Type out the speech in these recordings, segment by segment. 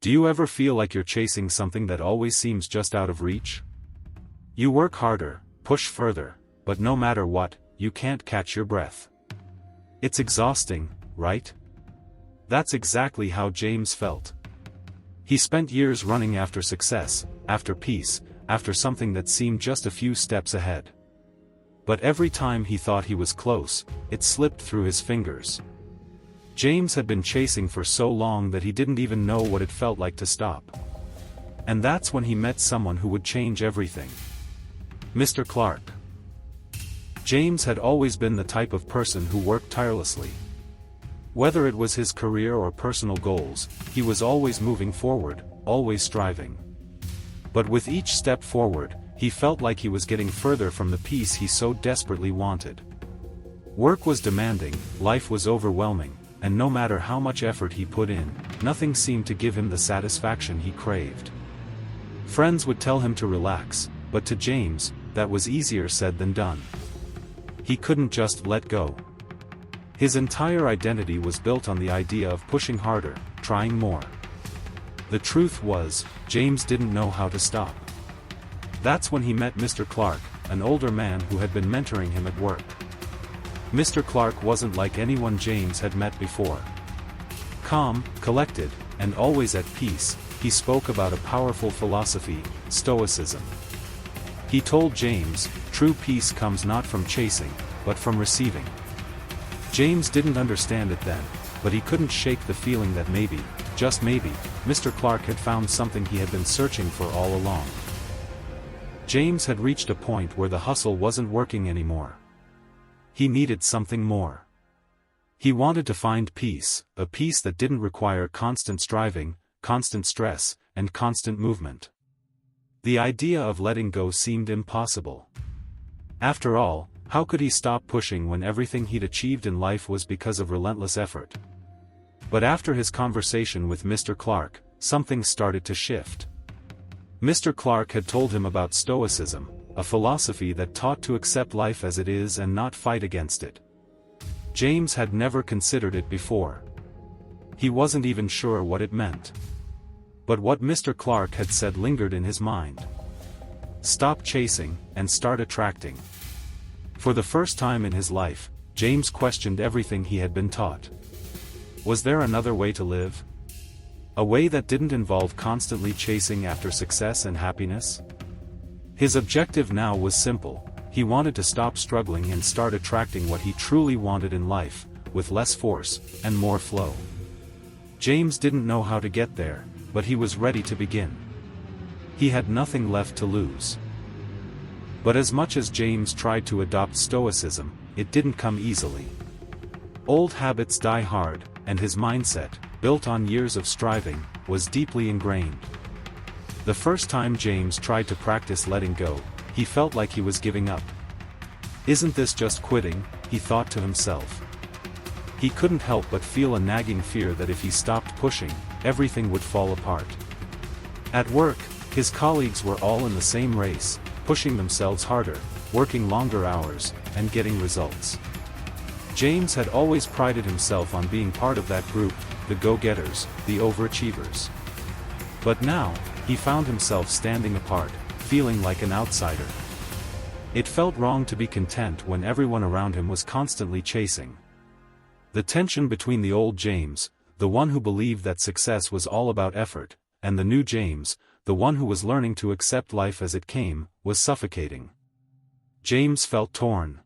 Do you ever feel like you're chasing something that always seems just out of reach? You work harder, push further, but no matter what, you can't catch your breath. It's exhausting, right? That's exactly how James felt. He spent years running after success, after peace, after something that seemed just a few steps ahead. But every time he thought he was close, it slipped through his fingers. James had been chasing for so long that he didn't even know what it felt like to stop. And that's when he met someone who would change everything. Mr. Clark. James had always been the type of person who worked tirelessly. Whether it was his career or personal goals, he was always moving forward, always striving. But with each step forward, he felt like he was getting further from the peace he so desperately wanted. Work was demanding, life was overwhelming, and no matter how much effort he put in, nothing seemed to give him the satisfaction he craved. Friends would tell him to relax, but to James, that was easier said than done. He couldn't just let go. His entire identity was built on the idea of pushing harder, trying more. The truth was, James didn't know how to stop. That's when he met Mr. Clark, an older man who had been mentoring him at work. Mr. Clark wasn't like anyone James had met before. Calm, collected, and always at peace, he spoke about a powerful philosophy, Stoicism. He told James, true peace comes not from chasing, but from receiving. James didn't understand it then, but he couldn't shake the feeling that maybe, just maybe, Mr. Clark had found something he had been searching for all along. James had reached a point where the hustle wasn't working anymore. He needed something more. He wanted to find peace, a peace that didn't require constant striving, constant stress, and constant movement. The idea of letting go seemed impossible. After all, how could he stop pushing when everything he'd achieved in life was because of relentless effort? But after his conversation with Mr. Clark, something started to shift. Mr. Clark had told him about Stoicism, a philosophy that taught to accept life as it is and not fight against it. James had never considered it before. He wasn't even sure what it meant. But what Mr. Clark had said lingered in his mind. Stop chasing, and start attracting. For the first time in his life, James questioned everything he had been taught. Was there another way to live? A way that didn't involve constantly chasing after success and happiness? His objective now was simple. He wanted to stop struggling and start attracting what he truly wanted in life, with less force, and more flow. James didn't know how to get there, but he was ready to begin. He had nothing left to lose. But as much as James tried to adopt Stoicism, it didn't come easily. Old habits die hard, and his mindset, built on years of striving, was deeply ingrained. The first time James tried to practice letting go, he felt like he was giving up. Isn't this just quitting? He thought to himself. He couldn't help but feel a nagging fear that if he stopped pushing, everything would fall apart. At work, his colleagues were all in the same race, pushing themselves harder, working longer hours, and getting results. James had always prided himself on being part of that group, the go-getters, the overachievers. But now, he found himself standing apart, feeling like an outsider. It felt wrong to be content when everyone around him was constantly chasing. The tension between the old James, the one who believed that success was all about effort, and the new James, the one who was learning to accept life as it came, was suffocating. James felt torn.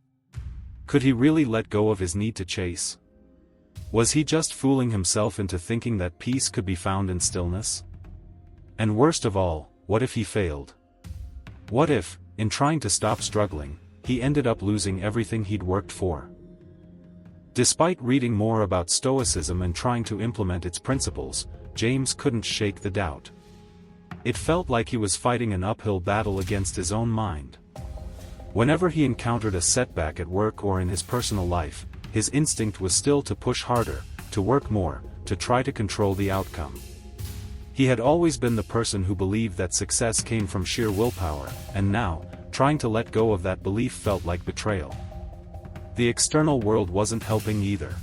Could he really let go of his need to chase? Was he just fooling himself into thinking that peace could be found in stillness? And worst of all, what if he failed? What if, in trying to stop struggling, he ended up losing everything he'd worked for? Despite reading more about Stoicism and trying to implement its principles, James couldn't shake the doubt. It felt like he was fighting an uphill battle against his own mind. Whenever he encountered a setback at work or in his personal life, his instinct was still to push harder, to work more, to try to control the outcome. He had always been the person who believed that success came from sheer willpower, and now, trying to let go of that belief felt like betrayal. The external world wasn't helping either.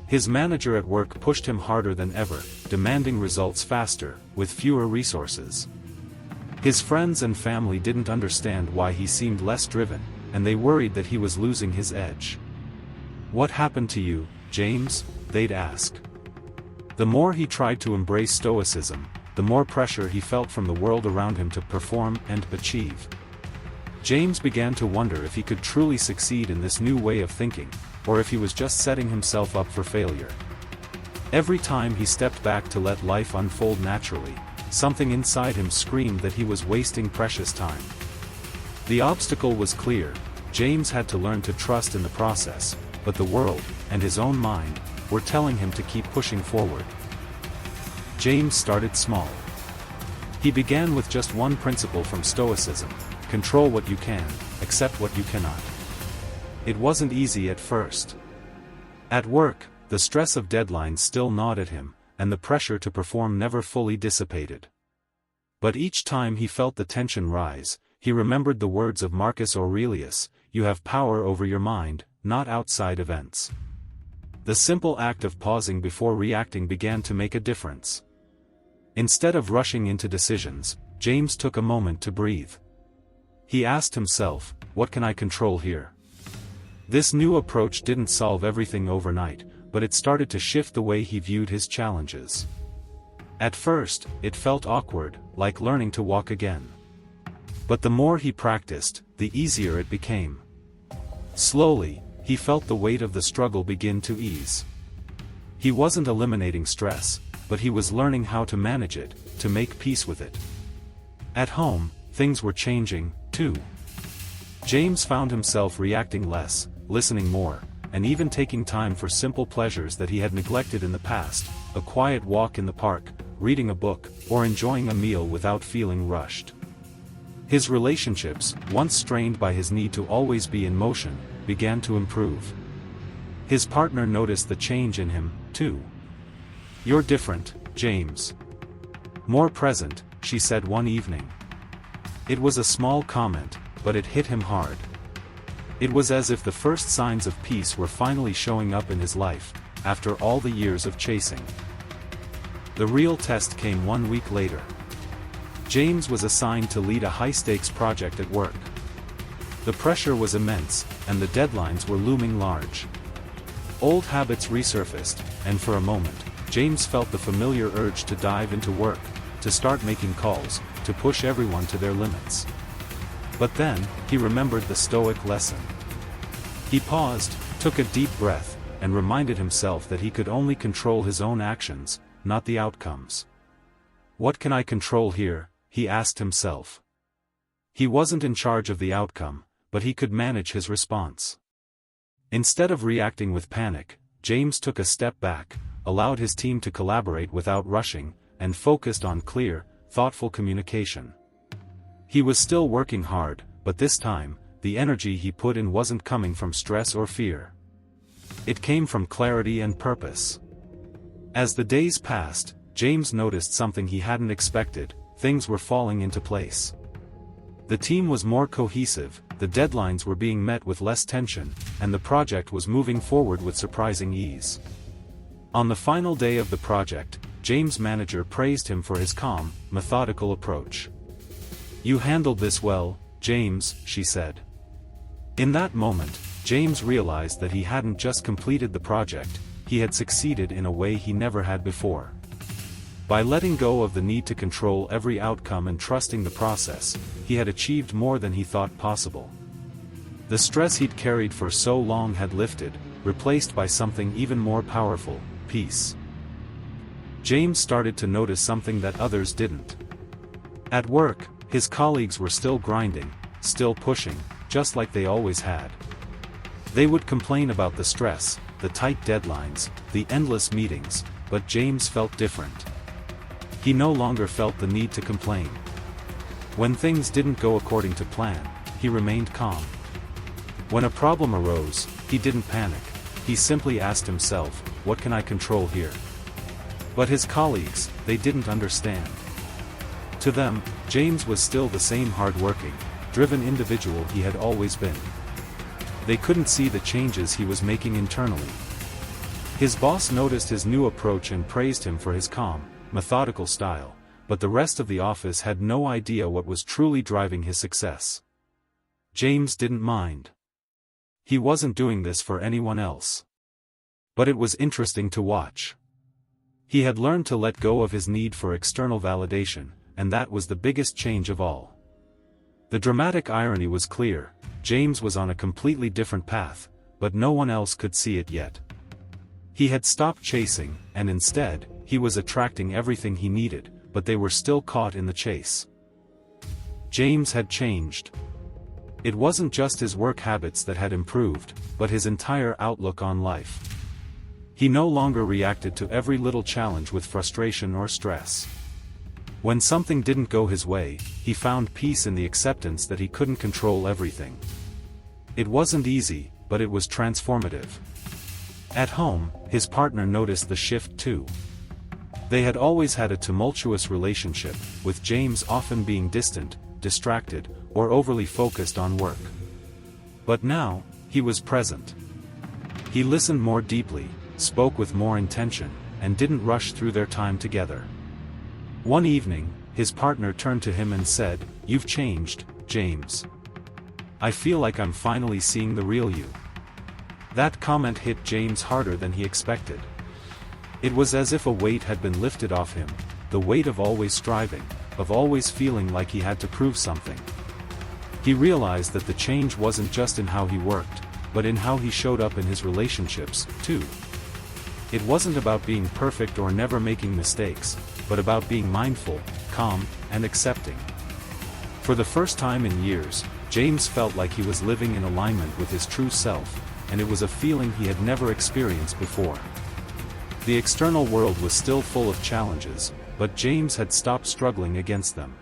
His manager at work pushed him harder than ever, demanding results faster, with fewer resources. His friends and family didn't understand why he seemed less driven, and they worried that he was losing his edge. "What happened to you, James?" they'd ask. The more he tried to embrace Stoicism, the more pressure he felt from the world around him to perform and achieve. James began to wonder if he could truly succeed in this new way of thinking, or if he was just setting himself up for failure. Every time he stepped back to let life unfold naturally, something inside him screamed that he was wasting precious time. The obstacle was clear: James had to learn to trust in the process, but the world, and his own mind, were telling him to keep pushing forward. James started small. He began with just one principle from Stoicism: control what you can, accept what you cannot. It wasn't easy at first. At work, the stress of deadlines still gnawed at him, and the pressure to perform never fully dissipated. But each time he felt the tension rise, he remembered the words of Marcus Aurelius: "You have power over your mind, not outside events." The simple act of pausing before reacting began to make a difference. Instead of rushing into decisions, James took a moment to breathe. He asked himself, "What can I control here?" This new approach didn't solve everything overnight, but it started to shift the way he viewed his challenges. At first, it felt awkward, like learning to walk again. But the more he practiced, the easier it became. Slowly, he felt the weight of the struggle begin to ease. He wasn't eliminating stress, but he was learning how to manage it, to make peace with it. At home, things were changing, too. James found himself reacting less, listening more, and even taking time for simple pleasures that he had neglected in the past: a quiet walk in the park, reading a book, or enjoying a meal without feeling rushed. His relationships, once strained by his need to always be in motion, began to improve. His partner noticed the change in him, too. "You're different, James. More present," she said one evening. It was a small comment, but it hit him hard. It was as if the first signs of peace were finally showing up in his life, after all the years of chasing. The real test came 1 week later. James was assigned to lead a high-stakes project at work. The pressure was immense, and the deadlines were looming large. Old habits resurfaced, and for a moment, James felt the familiar urge to dive into work, to start making calls, to push everyone to their limits. But then, he remembered the Stoic lesson. He paused, took a deep breath, and reminded himself that he could only control his own actions, not the outcomes. "What can I control here?" he asked himself. He wasn't in charge of the outcome, but he could manage his response. Instead of reacting with panic, James took a step back, allowed his team to collaborate without rushing, and focused on clear, thoughtful communication. He was still working hard, but this time, the energy he put in wasn't coming from stress or fear. It came from clarity and purpose. As the days passed, James noticed something he hadn't expected: things were falling into place. The team was more cohesive, the deadlines were being met with less tension, and the project was moving forward with surprising ease. On the final day of the project, James' manager praised him for his calm, methodical approach. "You handled this well, James," she said. In that moment, James realized that he hadn't just completed the project, he had succeeded in a way he never had before. By letting go of the need to control every outcome and trusting the process, he had achieved more than he thought possible. The stress he'd carried for so long had lifted, replaced by something even more powerful: peace. James started to notice something that others didn't. At work, his colleagues were still grinding, still pushing, just like they always had. They would complain about the stress, the tight deadlines, the endless meetings, but James felt different. He no longer felt the need to complain. When things didn't go according to plan, he remained calm. When a problem arose, he didn't panic. He simply asked himself, "What can I control here?" But his colleagues, they didn't understand. To them, James was still the same hard-working, driven individual he had always been. They couldn't see the changes he was making internally. His boss noticed his new approach and praised him for his calm, methodical style, but the rest of the office had no idea what was truly driving his success. James didn't mind. He wasn't doing this for anyone else. But it was interesting to watch. He had learned to let go of his need for external validation, and that was the biggest change of all. The dramatic irony was clear: James was on a completely different path, but no one else could see it yet. He had stopped chasing, and instead, he was attracting everything he needed, but they were still caught in the chase. James had changed. It wasn't just his work habits that had improved, but his entire outlook on life. He no longer reacted to every little challenge with frustration or stress. When something didn't go his way, he found peace in the acceptance that he couldn't control everything. It wasn't easy, but it was transformative. At home, his partner noticed the shift too. They had always had a tumultuous relationship, with James often being distant, distracted, or overly focused on work. But now, he was present. He listened more deeply, spoke with more intention, and didn't rush through their time together. One evening, his partner turned to him and said, "You've changed, James. I feel like I'm finally seeing the real you." That comment hit James harder than he expected. It was as if a weight had been lifted off him, the weight of always striving, of always feeling like he had to prove something. He realized that the change wasn't just in how he worked, but in how he showed up in his relationships, too. It wasn't about being perfect or never making mistakes, but about being mindful, calm, and accepting. For the first time in years, James felt like he was living in alignment with his true self, and it was a feeling he had never experienced before. The external world was still full of challenges, but James had stopped struggling against them.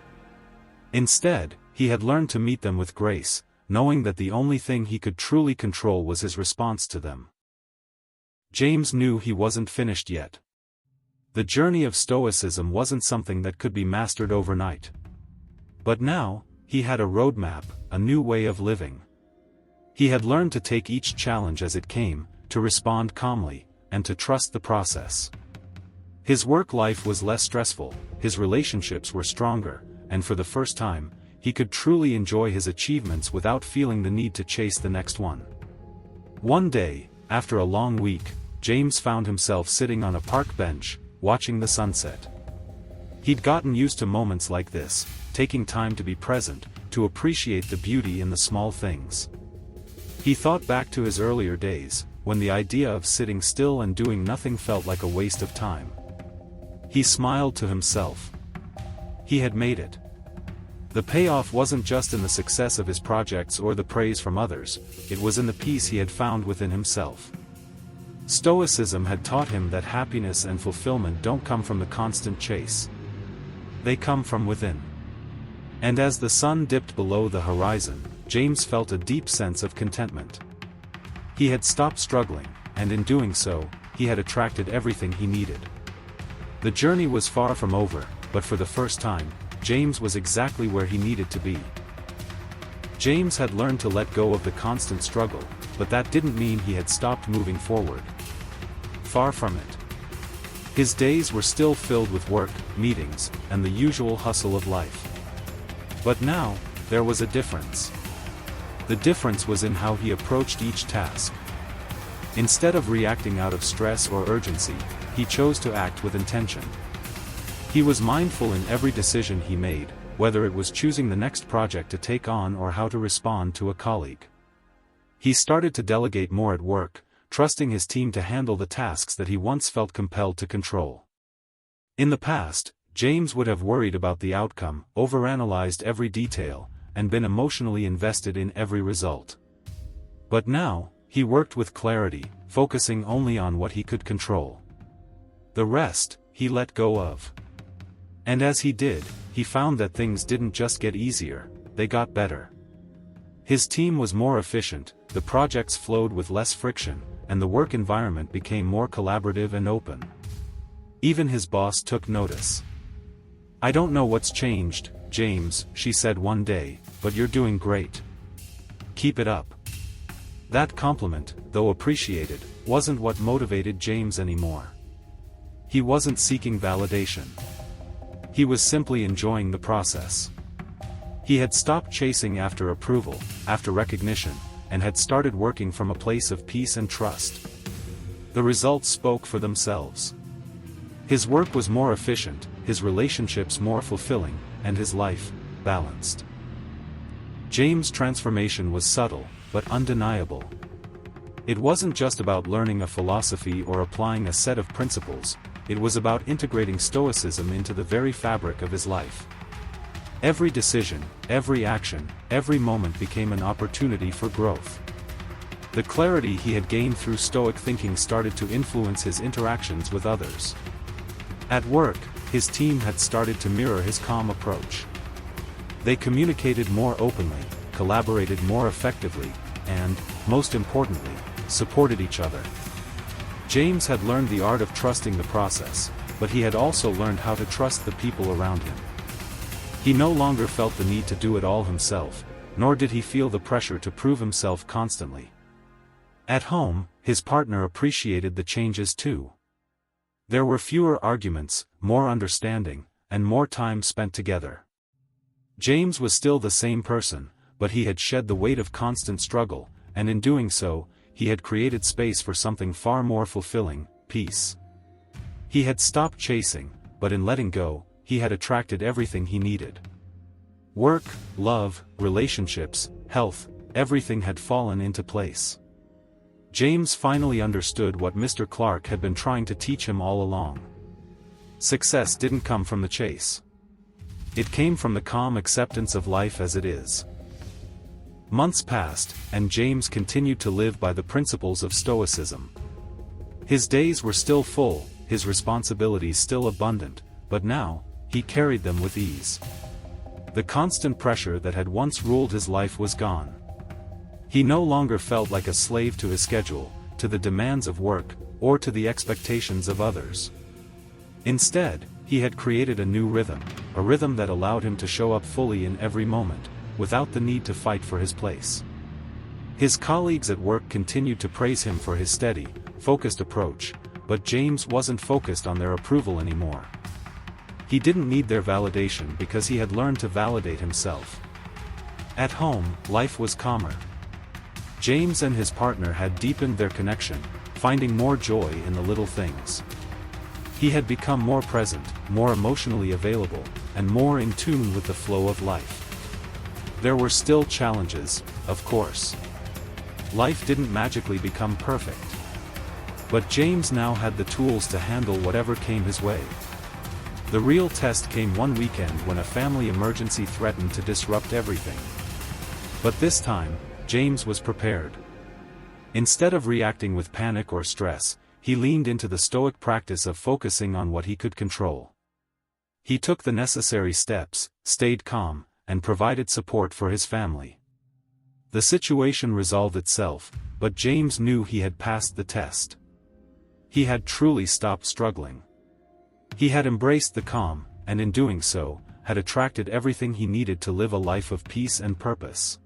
Instead, he had learned to meet them with grace, knowing that the only thing he could truly control was his response to them. James knew he wasn't finished yet. The journey of Stoicism wasn't something that could be mastered overnight. But now, he had a roadmap, a new way of living. He had learned to take each challenge as it came, to respond calmly, and to trust the process. His work life was less stressful, his relationships were stronger, and for the first time, he could truly enjoy his achievements without feeling the need to chase the next one. One day, after a long week, James found himself sitting on a park bench, watching the sunset. He'd gotten used to moments like this, taking time to be present, to appreciate the beauty in the small things. He thought back to his earlier days, when the idea of sitting still and doing nothing felt like a waste of time. He smiled to himself. He had made it. The payoff wasn't just in the success of his projects or the praise from others, it was in the peace he had found within himself. Stoicism had taught him that happiness and fulfillment don't come from the constant chase. They come from within. And as the sun dipped below the horizon, James felt a deep sense of contentment. He had stopped struggling, and in doing so, he had attracted everything he needed. The journey was far from over, but for the first time, James was exactly where he needed to be. James had learned to let go of the constant struggle, but that didn't mean he had stopped moving forward. Far from it. His days were still filled with work, meetings, and the usual hustle of life. But now, there was a difference. The difference was in how he approached each task. Instead of reacting out of stress or urgency, he chose to act with intention. He was mindful in every decision he made, whether it was choosing the next project to take on or how to respond to a colleague. He started to delegate more at work, trusting his team to handle the tasks that he once felt compelled to control. In the past, James would have worried about the outcome, overanalyzed every detail, and been emotionally invested in every result. But now, he worked with clarity, focusing only on what he could control. The rest, he let go of. And as he did, he found that things didn't just get easier, they got better. His team was more efficient, the projects flowed with less friction, and the work environment became more collaborative and open. Even his boss took notice. "I don't know what's changed, James," she said one day, "but you're doing great. Keep it up." That compliment, though appreciated, wasn't what motivated James anymore. He wasn't seeking validation. He was simply enjoying the process. He had stopped chasing after approval, after recognition, and had started working from a place of peace and trust. The results spoke for themselves. His work was more efficient, his relationships more fulfilling, and his life balanced. James' transformation was subtle, but undeniable. It wasn't just about learning a philosophy or applying a set of principles, it was about integrating Stoicism into the very fabric of his life. Every decision, every action, every moment became an opportunity for growth. The clarity he had gained through Stoic thinking started to influence his interactions with others. At work, his team had started to mirror his calm approach. They communicated more openly, collaborated more effectively, and, most importantly, supported each other. James had learned the art of trusting the process, but he had also learned how to trust the people around him. He no longer felt the need to do it all himself, nor did he feel the pressure to prove himself constantly. At home, his partner appreciated the changes too. There were fewer arguments, more understanding, and more time spent together. James was still the same person, but he had shed the weight of constant struggle, and in doing so, he had created space for something far more fulfilling, peace. He had stopped chasing, but in letting go, he had attracted everything he needed. Work, love, relationships, health, everything had fallen into place. James finally understood what Mr. Clark had been trying to teach him all along. Success didn't come from the chase. It came from the calm acceptance of life as it is. Months passed, and James continued to live by the principles of Stoicism. His days were still full, his responsibilities still abundant, but now, he carried them with ease. The constant pressure that had once ruled his life was gone. He no longer felt like a slave to his schedule, to the demands of work, or to the expectations of others. Instead, he had created a new rhythm, a rhythm that allowed him to show up fully in every moment, without the need to fight for his place. His colleagues at work continued to praise him for his steady, focused approach, but James wasn't focused on their approval anymore. He didn't need their validation because he had learned to validate himself. At home, life was calmer. James and his partner had deepened their connection, finding more joy in the little things. He had become more present, more emotionally available, and more in tune with the flow of life. There were still challenges, of course. Life didn't magically become perfect. But James now had the tools to handle whatever came his way. The real test came one weekend when a family emergency threatened to disrupt everything. But this time, James was prepared. Instead of reacting with panic or stress, he leaned into the Stoic practice of focusing on what he could control. He took the necessary steps, stayed calm, and provided support for his family. The situation resolved itself, but James knew he had passed the test. He had truly stopped struggling. He had embraced the calm, and in doing so, had attracted everything he needed to live a life of peace and purpose.